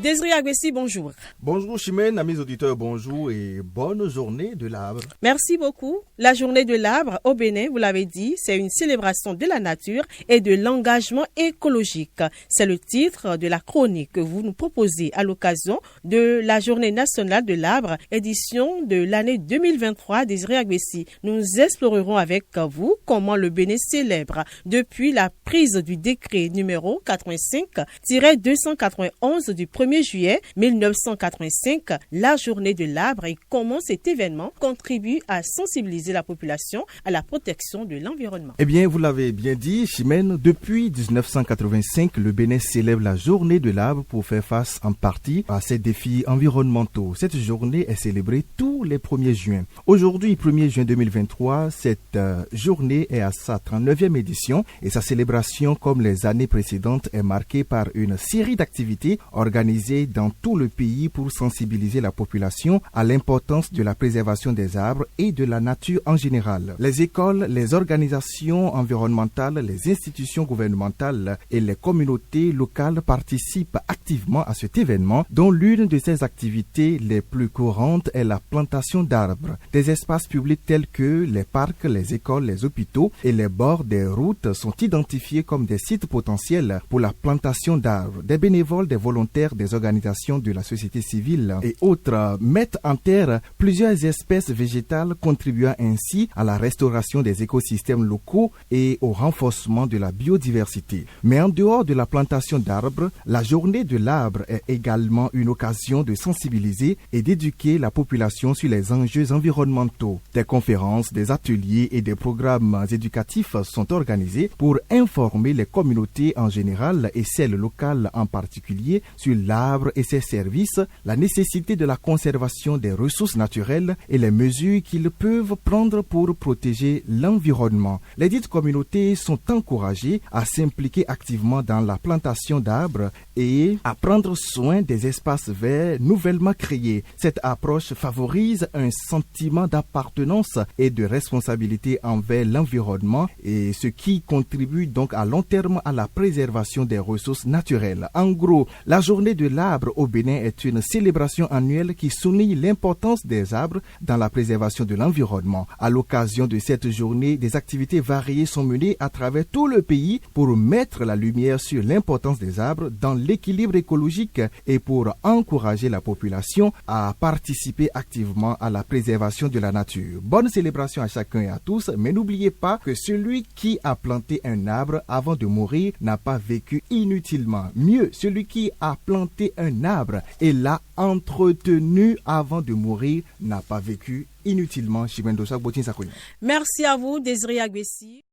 Désiré Agbessi, bonjour. Bonjour Chimène, amis auditeurs, bonjour et bonne journée de l'arbre. Merci beaucoup. La journée de l'arbre au Bénin, vous l'avez dit, c'est une célébration de la nature et de l'engagement écologique. C'est le titre de la chronique que vous nous proposez à l'occasion de la journée nationale de l'arbre, édition de l'année 2023. Désiré Agbessi, nous explorerons avec vous comment le Bénin célèbre depuis la prise du décret numéro 85-291 du 1er juillet 1985, la journée de l'arbre, et comment cet événement contribue à sensibiliser la population à la protection de l'environnement. Eh bien, vous l'avez bien dit, Chimène, depuis 1985, le Bénin célèbre la journée de l'arbre pour faire face en partie à ces défis environnementaux. Cette journée est célébrée tous les 1er juin. Aujourd'hui, 1er juin 2023, cette journée est à sa 39e édition et sa célébration, comme les années précédentes, est marquée par une série d'activités organisées dans tout le pays pour sensibiliser la population à l'importance de la préservation des arbres et de la nature en général. Les écoles, les organisations environnementales, les institutions gouvernementales et les communautés locales participent activement à cet événement, dont l'une de ces activités les plus courantes est la plantation d'arbres. Des espaces publics tels que les parcs, les écoles, les hôpitaux et les bords des routes sont identifiés comme des sites potentiels pour la plantation d'arbres. Des bénévoles, des volontaires, des organisations de la société civile et autres mettent en terre plusieurs espèces végétales, contribuant ainsi à la restauration des écosystèmes locaux et au renforcement de la biodiversité. Mais en dehors de la plantation d'arbres, la journée de l'arbre est également une occasion de sensibiliser et d'éduquer la population sur les enjeux environnementaux. Des conférences, des ateliers et des programmes éducatifs sont organisés pour informer les communautés en général et celles locales en particulier sur l'arbre et ses services, la nécessité de la conservation des ressources naturelles et les mesures qu'ils peuvent prendre pour protéger l'environnement. Les dites communautés sont encouragées à s'impliquer activement dans la plantation d'arbres et à prendre soin des espaces verts nouvellement créés. Cette approche favorise un sentiment d'appartenance et de responsabilité envers l'environnement, et ce qui contribue donc à long terme à la préservation des ressources naturelles. En gros, la journée de l'arbre au Bénin est une célébration annuelle qui souligne l'importance des arbres dans la préservation de l'environnement. À l'occasion de cette journée, des activités variées sont menées à travers tout le pays pour mettre la lumière sur l'importance des arbres dans l'équilibre écologique et pour encourager la population à participer activement à la préservation de la nature. Bonne célébration à chacun et à tous, mais n'oubliez pas que celui qui a planté un arbre avant de mourir n'a pas vécu inutilement. Mieux, celui qui a planté un arbre et l'a entretenu avant de mourir n'a pas vécu inutilement. Merci à vous, Désiré Agbessi.